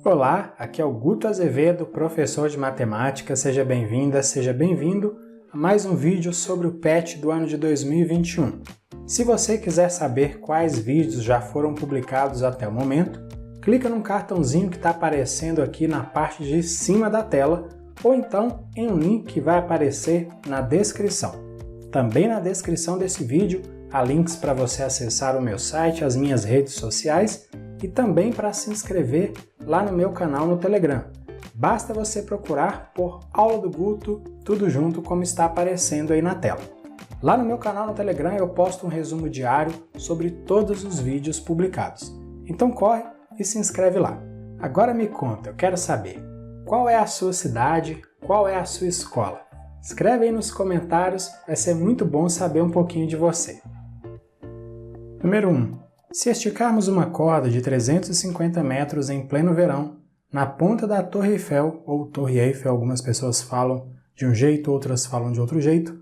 Olá, aqui é o Guto Azevedo, professor de matemática. Seja bem-vinda, seja bem-vindo a mais um vídeo sobre o PET do ano de 2021. Se você quiser saber quais vídeos já foram publicados até o momento, clica no cartãozinho que está aparecendo aqui na parte de cima da tela ou então em um link que vai aparecer na descrição. Também na descrição desse vídeo há links para você acessar o meu site, as minhas redes sociais e também para se inscrever lá no meu canal no Telegram. Basta você procurar por Aula do Guto, tudo junto como está aparecendo aí na tela. Lá no meu canal no Telegram eu posto um resumo diário sobre todos os vídeos publicados. Então corre e se inscreve lá. Agora me conta, eu quero saber, qual é a sua cidade, qual é a sua escola? Escreve aí nos comentários, vai ser muito bom saber um pouquinho de você. Número 1. Se esticarmos uma corda de 350 metros em pleno verão, na ponta da Torre Eiffel, ou Torre Eiffel, algumas pessoas falam de um jeito, outras falam de outro jeito,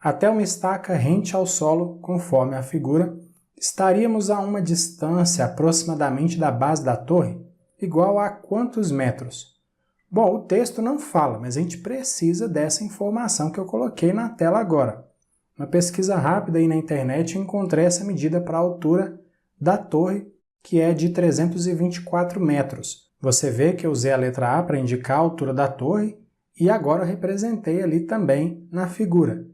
até uma estaca rente ao solo, conforme a figura, estaríamos a uma distância aproximadamente da base da torre, igual a quantos metros? Bom, o texto não fala, mas a gente precisa dessa informação que eu coloquei na tela agora. Uma pesquisa rápida aí na internet eu encontrei essa medida para a altura da torre, que é de 324 metros. Você vê que eu usei a letra A para indicar a altura da torre e agora eu representei ali também na figura.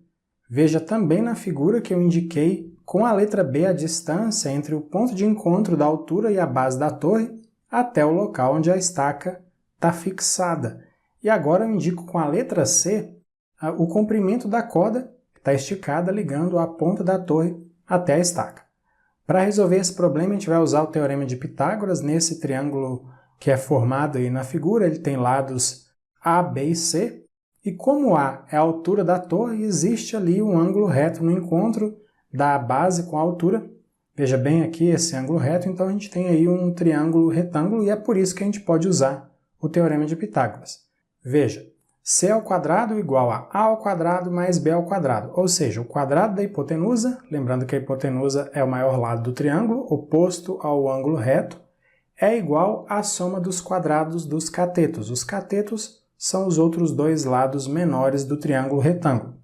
Veja também na figura que eu indiquei com a letra B a distância entre o ponto de encontro da altura e a base da torre até o local onde a estaca está fixada. E agora eu indico com a letra C o comprimento da corda que está esticada ligando a ponta da torre até a estaca. Para resolver esse problema, a gente vai usar o Teorema de Pitágoras nesse triângulo que é formado aí na figura. Ele tem lados A, B e C. E como A é a altura da torre, existe ali um ângulo reto no encontro da base com a altura. Veja bem aqui esse ângulo reto, então a gente tem aí um triângulo retângulo e é por isso que a gente pode usar o Teorema de Pitágoras. Veja, C ao quadrado igual a ao quadrado mais B ao quadrado, ou seja, o quadrado da hipotenusa, lembrando que a hipotenusa é o maior lado do triângulo, oposto ao ângulo reto, é igual à soma dos quadrados dos catetos. Os catetos são os outros dois lados menores do triângulo retângulo.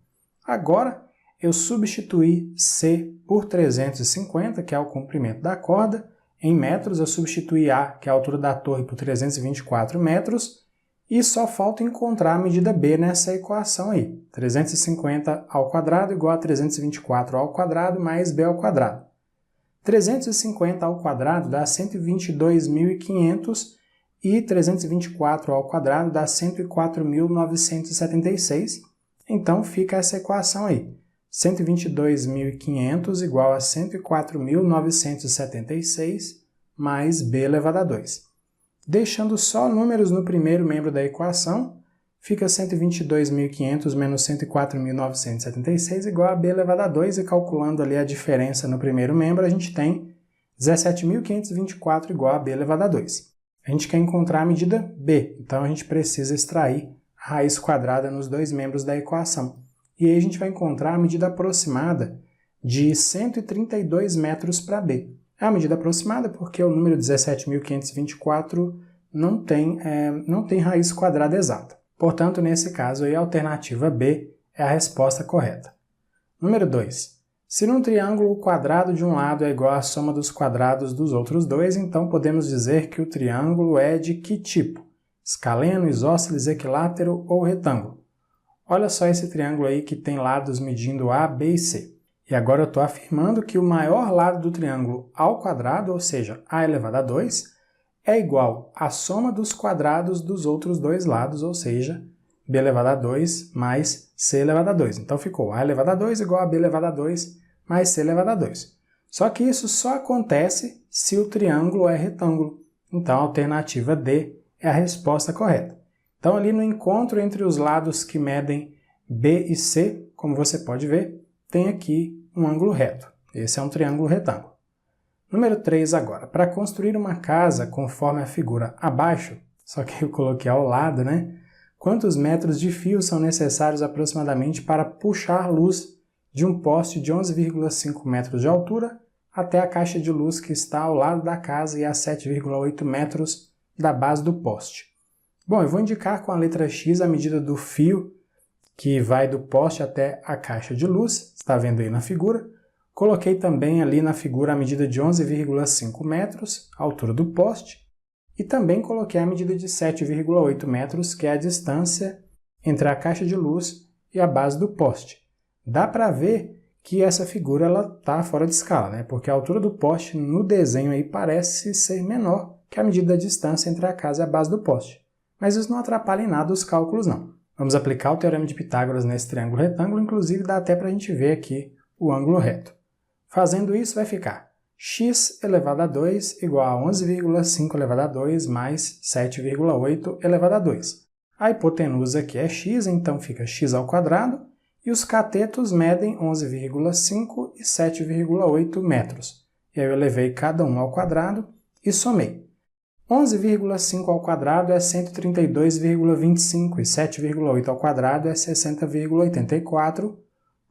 Agora, eu substituí C por 350, que é o comprimento da corda. Em metros, eu substituí A, que é a altura da torre, por 324 metros. E só falta encontrar a medida B nessa equação aí. 350 ao quadrado igual a 324 ao quadrado mais B ao quadrado. 350 ao quadrado dá 122.500 e 324 ao quadrado dá 104.976. Então fica essa equação aí. 122.500 igual a 104.976 mais B elevado a 2. Deixando só números no primeiro membro da equação, fica 122.500 menos 104.976 igual a B elevado a 2, e calculando ali a diferença no primeiro membro, a gente tem 17.524 igual a B elevado a 2. A gente quer encontrar a medida B, então a gente precisa extrair a raiz quadrada nos dois membros da equação. E aí a gente vai encontrar a medida aproximada de 132 metros para B. É a medida aproximada porque o número 17.524 não tem raiz quadrada exata. Portanto, nesse caso, aí, a alternativa B é a resposta correta. Número 2. Se num triângulo o quadrado de um lado é igual à soma dos quadrados dos outros dois, então podemos dizer que o triângulo é de que tipo? Escaleno, isósceles, equilátero ou retângulo? Olha só esse triângulo aí que tem lados medindo A, B e C. E agora eu estou afirmando que o maior lado do triângulo ao quadrado, ou seja, A elevado a 2, é igual à soma dos quadrados dos outros dois lados, ou seja, B elevado a 2 mais C elevado a 2. Então ficou A elevado a 2 igual a B elevado a 2 mais C elevado a 2. Só que isso só acontece se o triângulo é retângulo. Então a alternativa D é a resposta correta. Então ali no encontro entre os lados que medem B e C, como você pode ver, tem aqui um ângulo reto. Esse é um triângulo retângulo. Número 3 agora. Para construir uma casa conforme a figura abaixo, só que eu coloquei ao lado, né? Quantos metros de fio são necessários aproximadamente para puxar luz de um poste de 11,5 metros de altura até a caixa de luz que está ao lado da casa e a 7,8 metros da base do poste. Bom, eu vou indicar com a letra X a medida do fio que vai do poste até a caixa de luz, está vendo aí na figura. Coloquei também ali na figura a medida de 11,5 metros, a altura do poste, e também coloquei a medida de 7,8 metros, que é a distância entre a caixa de luz e a base do poste. Dá para ver que essa figura está fora de escala, né? Porque a altura do poste no desenho aí parece ser menor que a medida da distância entre a casa e a base do poste. Mas isso não atrapalha em nada os cálculos, não. Vamos aplicar o Teorema de Pitágoras nesse triângulo retângulo, inclusive dá até para a gente ver aqui o ângulo reto. Fazendo isso vai ficar x elevado a 2 igual a 11,5 elevado a 2 mais 7,8 elevado a 2. A hipotenusa aqui é x, então fica x ao quadrado, e os catetos medem 11,5 e 7,8 metros. E aí eu elevei cada um ao quadrado e somei. 11,5 ao quadrado é 132,25 e 7,8 ao quadrado é 60,84,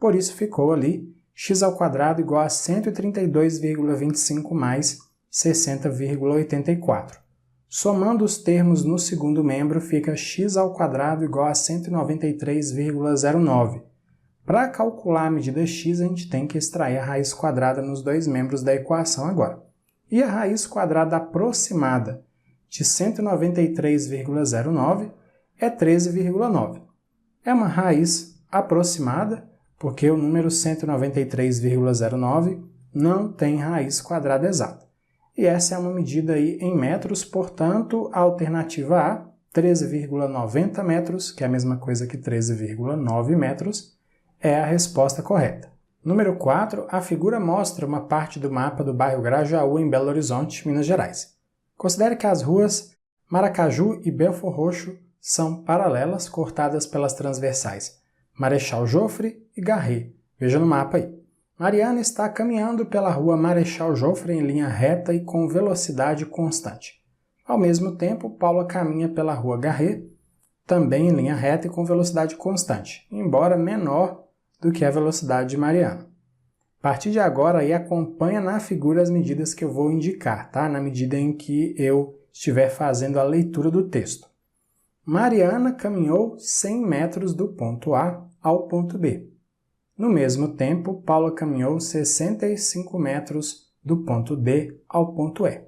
por isso ficou ali x ao quadrado igual a 132,25 mais 60,84. Somando os termos no segundo membro, fica x ao quadrado igual a 193,09. Para calcular a medida x, a gente tem que extrair a raiz quadrada nos dois membros da equação agora. E a raiz quadrada aproximada de 193,09 é 13,9. É uma raiz aproximada, porque o número 193,09 não tem raiz quadrada exata. E essa é uma medida aí em metros, portanto, a alternativa A, 13,90 metros, que é a mesma coisa que 13,9 metros, é a resposta correta. Número 4, a figura mostra uma parte do mapa do bairro Grajaú, em Belo Horizonte, Minas Gerais. Considere que as ruas Maracaju e Belfor Roxo são paralelas, cortadas pelas transversais Marechal Joffre e Garret. Veja no mapa aí. Mariana está caminhando pela rua Marechal Joffre em linha reta e com velocidade constante. Ao mesmo tempo, Paula caminha pela rua Garret, também em linha reta e com velocidade constante, embora menor do que a velocidade de Mariana. A partir de agora, aí, acompanha na figura as medidas que eu vou indicar, tá? Na medida em que eu estiver fazendo a leitura do texto. Mariana caminhou 100 metros do ponto A ao ponto B. No mesmo tempo, Paula caminhou 65 metros do ponto D ao ponto E.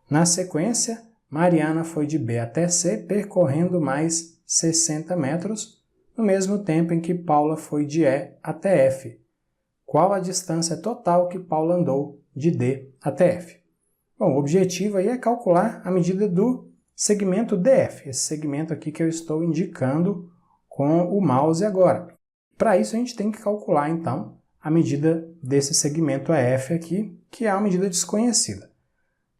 Na sequência, Mariana foi de B até C, percorrendo mais 60 metros, no mesmo tempo em que Paula foi de E até F. Qual a distância total que Paula andou de D até F? Bom, o objetivo aí é calcular a medida do segmento DF, esse segmento aqui que eu estou indicando com o mouse agora. Para isso a gente tem que calcular então a medida desse segmento EF aqui, que é uma medida desconhecida.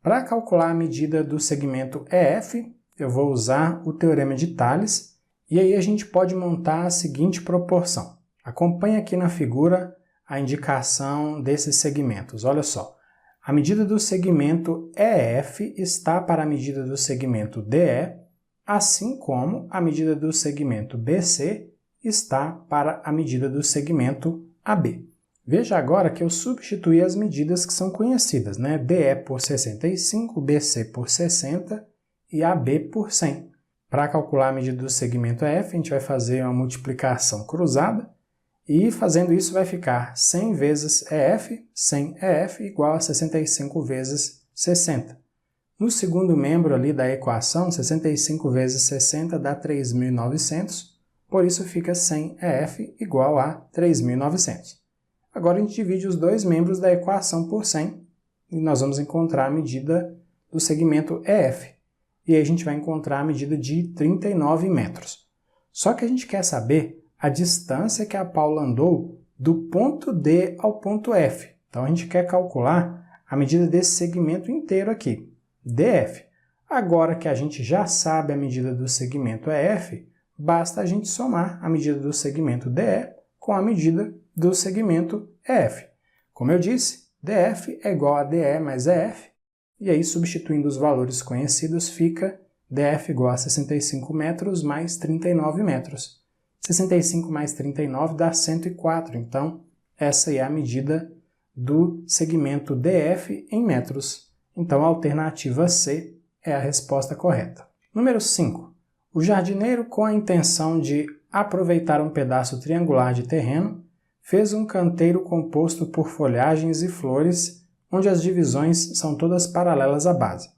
Para calcular a medida do segmento EF, eu vou usar o Teorema de Tales, e aí a gente pode montar a seguinte proporção. Acompanhe aqui na figura a indicação desses segmentos. Olha só, a medida do segmento EF está para a medida do segmento DE, assim como a medida do segmento BC está para a medida do segmento AB. Veja agora que eu substituí as medidas que são conhecidas, né? DE por 65, BC por 60 e AB por 100. Para calcular a medida do segmento EF, a gente vai fazer uma multiplicação cruzada, e fazendo isso vai ficar 100 vezes EF, 100 EF igual a 65 vezes 60. No segundo membro ali da equação, 65 vezes 60 dá 3.900, por isso fica 100 EF igual a 3.900. Agora a gente divide os dois membros da equação por 100 e nós vamos encontrar a medida do segmento EF. E aí a gente vai encontrar a medida de 39 metros. Só que a gente quer saber a distância que a Paula andou do ponto D ao ponto F. Então a gente quer calcular a medida desse segmento inteiro aqui, DF. Agora que a gente já sabe a medida do segmento EF, basta a gente somar a medida do segmento DE com a medida do segmento EF. Como eu disse, DF é igual a DE mais EF, e aí substituindo os valores conhecidos fica DF igual a 65 metros mais 39 metros. 65 mais 39 dá 104, então essa é a medida do segmento DF em metros. Então a alternativa C é a resposta correta. Número 5. O jardineiro, com a intenção de aproveitar um pedaço triangular de terreno, fez um canteiro composto por folhagens e flores, onde as divisões são todas paralelas à base.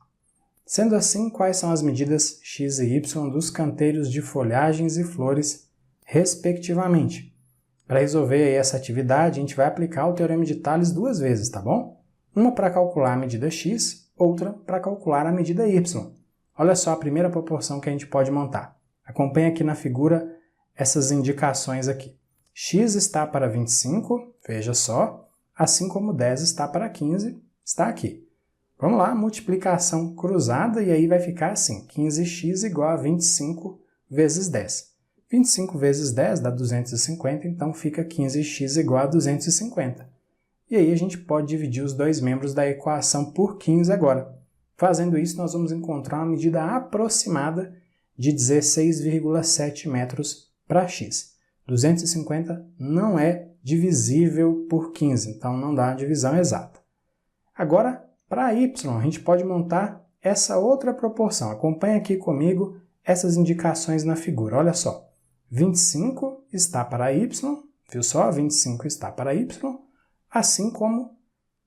Sendo assim, quais são as medidas x e y dos canteiros de folhagens e flores, respectivamente? Para resolver aí essa atividade, a gente vai aplicar o Teorema de Tales duas vezes, tá bom? Uma para calcular a medida x, outra para calcular a medida y. Olha só a primeira proporção que a gente pode montar. Acompanhe aqui na figura essas indicações aqui. X está para 25, veja só, assim como 10 está para 15, está aqui. Vamos lá, multiplicação cruzada, e aí vai ficar assim, 15x igual a 25 vezes 10. 25 vezes 10 dá 250, então fica 15x igual a 250. E aí a gente pode dividir os dois membros da equação por 15 agora. Fazendo isso, nós vamos encontrar uma medida aproximada de 16,7 metros para x. 250 não é divisível por 15, então não dá a divisão exata. Agora, para y, a gente pode montar essa outra proporção. Acompanhe aqui comigo essas indicações na figura. Olha só, 25 está para y, viu só? 25 está para y, assim como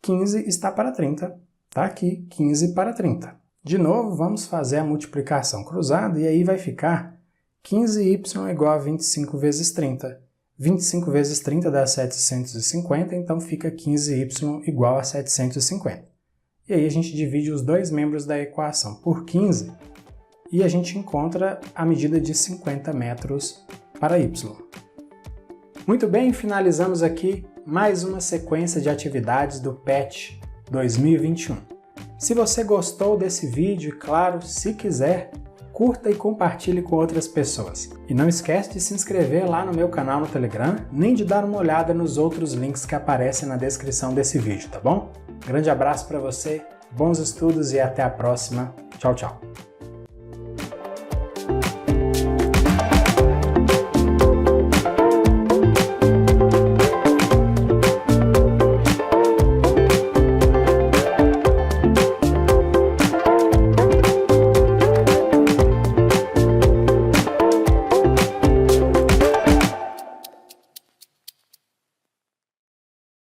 15 está para 30. Está aqui, 15 para 30. De novo, vamos fazer a multiplicação cruzada, e aí vai ficar 15y igual a 25 vezes 30. 25 vezes 30 dá 750, então fica 15y igual a 750. E aí a gente divide os dois membros da equação por 15 e a gente encontra a medida de 50 metros para y. Muito bem, finalizamos aqui mais uma sequência de atividades do PET 2021. Se você gostou desse vídeo, e claro, se quiser, curta e compartilhe com outras pessoas. E não esquece de se inscrever lá no meu canal no Telegram, nem de dar uma olhada nos outros links que aparecem na descrição desse vídeo, tá bom? Grande abraço para você, bons estudos e até a próxima. Tchau, tchau!